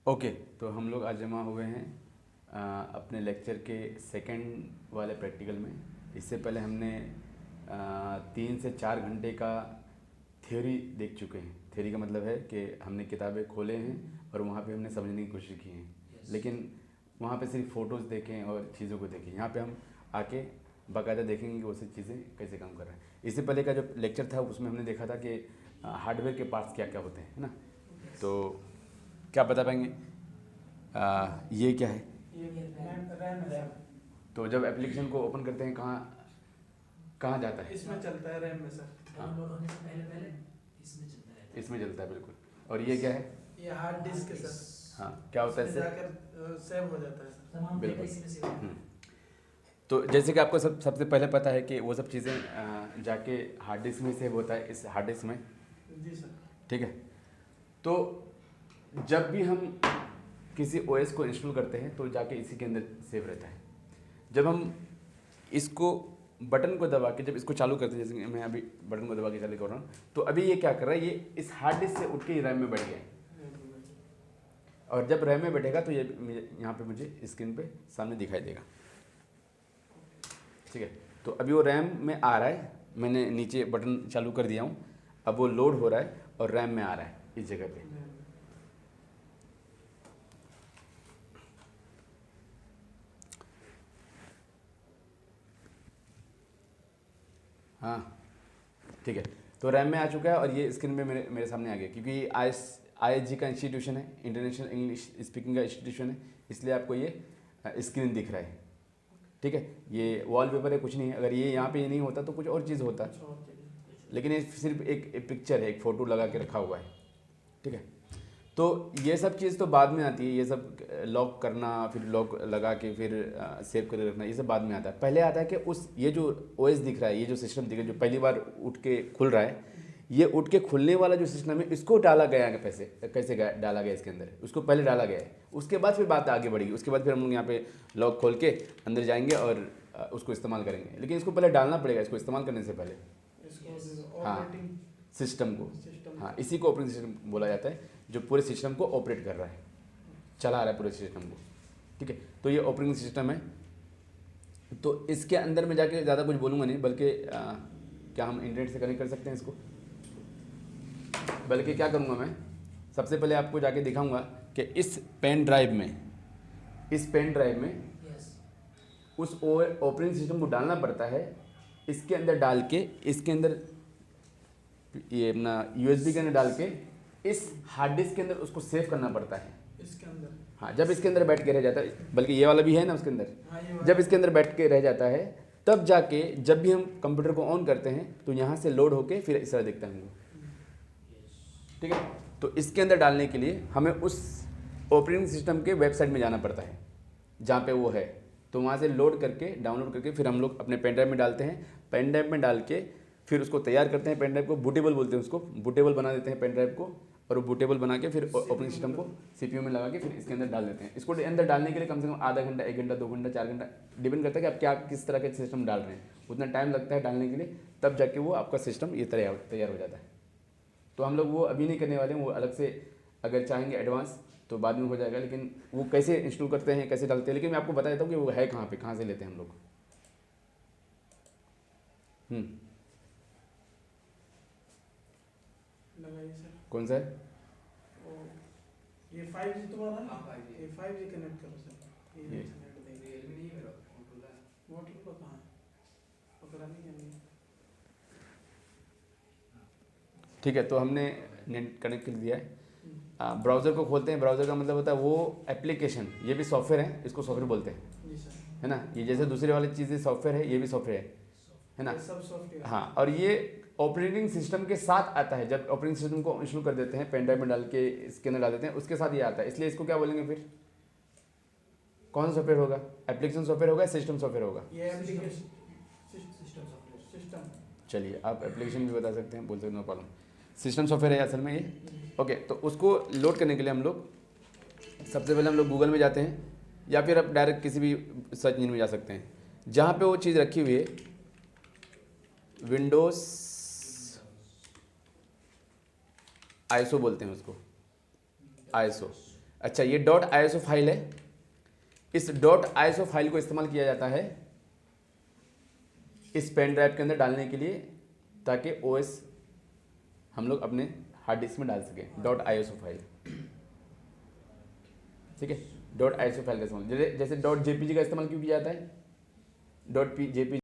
Okay, तो हम लोग आज जमा हुए हैं अपने लेक्चर के सेकंड वाले प्रैक्टिकल में। इससे पहले हमने 3 से 4 घंटे का थ्योरी देख चुके हैं। थ्योरी का मतलब है कि हमने किताबें खोले हैं और वहाँ पे हमने समझने की कोशिश की है, लेकिन वहाँ पे सिर्फ फ़ोटोज़ देखें और चीज़ों को देखें। यहाँ पे हम आके बाकायदा देखेंगे कि वो सब चीज़ें कैसे काम कर रहा है। इससे पहले का जो लेक्चर था उसमें हमने देखा था कि हार्डवेयर के पार्ट्स क्या क्या होते हैं, है ना। तो क्या बता पाएंगे ये क्या है? ये रैम तो जब एप्लीकेशन को ओपन करते हैं कहाँ कहाँ जाता है? इसमें चलता है, रैम में सर। डाउनलोड होने से पहले पहले इसमें चलता रहता है। इसमें चलता है, बिल्कुल। और ये क्या है? ये हार्ड डिस्क है सर। हाँ, क्या होता है इसमें इससे? जाकर सेव हो जाता है सर। तमाम डेटा बिल्कुल। इसी में सेव होता है। तो जैसे कि आपको सबसे पहले पता है कि वो सब चीज़ें जाके हार्ड डिस्क में सेव होता है, इस हार्ड डिस्क में। जी सर। ठीक है। तो जब भी हम किसी ओएस को इंस्टॉल करते हैं तो जाके इसी के अंदर सेव रहता है। जब हम इसको बटन को दबा के जब इसको चालू करते हैं, जैसे कि मैं अभी बटन को दबा के चालू कर रहा हूँ, तो अभी ये क्या कर रहा है, ये इस हार्ड डिस्क से उठ के रैम में बैठ गया है। और जब रैम में बैठेगा तो ये यहाँ पे मुझे स्क्रीन पे सामने दिखाई देगा। ठीक है। तो अभी वो रैम में आ रहा है, मैंने नीचे बटन चालू कर दिया हूँ, अब वो लोड हो रहा है और रैम में आ रहा है इस जगह पे। हाँ, ठीक है। तो रैम में आ चुका है और ये स्क्रीन पे मेरे सामने आ गया, क्योंकि ISG का इंस्टीट्यूशन है, इंटरनेशनल इंग्लिश स्पीकिंग का इंस्टीट्यूशन है, इसलिए आपको ये स्क्रीन दिख रहा है। ठीक है। ये वॉलपेपर है, कुछ नहीं है। अगर ये यहाँ पे ये नहीं होता तो कुछ और चीज़ होता, लेकिन ये सिर्फ एक पिक्चर है, एक फ़ोटो लगा के रखा हुआ है। ठीक है। तो ये सब चीज़ तो बाद में आती है, ये सब लॉक करना, फिर लॉक लगा के फिर सेव करके रखना, ये सब बाद में आता है। पहले आता है कि ये जो ओएस दिख रहा है, ये जो सिस्टम दिख रहा है, जो पहली बार उठ के खुल रहा है, ये उठ के खुलने वाला जो सिस्टम है, इसको डाला गया है कैसे डाला गया इसके अंदर, उसको पहले डाला गया है। उसके बाद फिर बात आगे बढ़ेगी, उसके बाद फिर हम लोग यहाँ पे लॉक खोल के अंदर जाएंगे और उसको इस्तेमाल करेंगे। लेकिन इसको पहले डालना पड़ेगा, इसको इस्तेमाल करने से पहले। हाँ, सिस्टम को, हाँ, इसी को ऑपरेटिंग सिस्टम बोला जाता है, जो पूरे सिस्टम को ऑपरेट कर रहा है, चला रहा है पूरे सिस्टम को। ठीक है। तो ये ऑपरेटिंग सिस्टम है। तो इसके अंदर में जाके ज़्यादा कुछ बोलूँगा नहीं, बल्कि क्या हम इंटरनेट से कनेक्ट कर सकते हैं इसको? बल्कि क्या करूँगा मैं, सबसे पहले आपको जाके दिखाऊंगा कि इस पेन ड्राइव में यस, उस ऑपरेटिंग सिस्टम को डालना पड़ता है। इसके अंदर डाल के, इसके अंदर ये अपना USB के अंदर डाल के इस हार्ड डिस्क के अंदर उसको सेव करना पड़ता है इसके अंदर। हाँ, जब इसके अंदर बैठ के रह जाता है, बल्कि ये वाला भी है ना उसके अंदर, हाँ, ये वाला। जब इसके अंदर बैठ के रह जाता है, तब जाके जब भी हम कंप्यूटर को ऑन करते हैं तो यहाँ से लोड होके फिर इस तरह दिखता है हमको। ठीक है। तो इसके अंदर डालने के लिए हमें उस ऑपरेटिंग सिस्टम के वेबसाइट में जाना पड़ता है जहाँ पे वो है। तो वहाँ से लोड करके, डाउनलोड करके फिर हम लोग अपने पेन ड्राइव में डालते हैं। पेन ड्राइव में डाल के फिर उसको तैयार करते हैं। पेन ड्राइव को बूटेबल बोलते हैं, उसको बूटेबल बना देते हैं पेन ड्राइव को, और वो बूटेबल बना के फिर ऑपरेटिंग सिस्टम को CPU में लगा के फिर इसके अंदर डाल देते हैं। इसको अंदर डालने के लिए कम से कम आधा घंटा, 1 घंटा, 2 घंटा, 4 घंटा, डिपेंड करता है कि आप क्या किस तरह के सिस्टम डाल रहे हैं, उतना टाइम लगता है डालने के लिए, तब जाके वो आपका सिस्टम ये तैयार हो जाता है। तो हम लोग वो अभी नहीं करने वाले हैं, वो अलग से अगर चाहेंगे एडवांस तो बाद में हो जाएगा, लेकिन वो कैसे इंस्टॉल करते हैं, कैसे डालते हैं, लेकिन मैं आपको बता देता हूँ कि वो है कहाँ पे, कहाँ से लेते हैं हम लोग। लगाइए सर। कौन सा है? ये 5G तुम्हारा है? हाँ, 5G। ये 5G कनेक्ट करो सर। ये। नेट देंगे। रियलमी नहीं है मेरा, मोटोरोला है। मोटरोला कहाँ है? पकड़ा नहीं है अभी। ठीक है। तो हमने नेट कनेक्ट कर दिया है। ब्राउज़र को खोलते हैं। ब्राउज़र का मतलब होता है वो एप्लीकेशन, ये भी सॉफ्टवेयर है, इसको सॉफ्टवेयर बोलते हैं, जी सर। है ना। ये जैसे दूसरे वाली चीज़ें सॉफ्टवेयर है, ये भी सॉफ्टवेयर है ना। ये सब सॉफ्टवेयर। हाँ, और ये ऑपरेटिंग सिस्टम के साथ आता है। जब ऑपरेटिंग सिस्टम को इंस्टॉल कर देते हैं, पेन ड्राइव में डाल के इसके अंदर डाल देते हैं, उसके साथ ये आता है। इसलिए इसको क्या बोलेंगे फिर? कौन सा सॉफ्टवेयर होगा? एप्लीकेशन सॉफ्टवेयर होगा, सिस्टम सॉफ्टवेयर होगा? ये एप्लीकेशन सिस्टम सॉफ्टवेयर। सिस्टम। चलिए, आप एप्लीकेशन भी बता सकते हैं, बोल सकते हैं, नो प्रॉब्लम। सिस्टम सॉफ्टवेयर है असल में ये। ओके, तो उसको लोड करने के लिए हम लोग सबसे पहले हम लोग गूगल में जाते हैं, या फिर आप डायरेक्ट किसी भी सर्च इंजन में जा सकते हैं जहाँ पे वो चीज़ रखी हुई है। विंडोज़ ISO बोलते हैं उसको, ISO। अच्छा, ये डॉट आईएसओ फाइल है। इस डॉट आईएसओ फाइल को इस्तेमाल किया जाता है इस पेन ड्राइव के अंदर डालने के लिए, ताकि ओएस हम लोग अपने हार्ड डिस्क में डाल सकें। डॉट आईएसओ फाइल, ठीक है। डॉट आईएसओ फाइल का इस्तेमाल, जैसे डॉट जेपीजी का इस्तेमाल क्यों किया जाता है? Dot JPG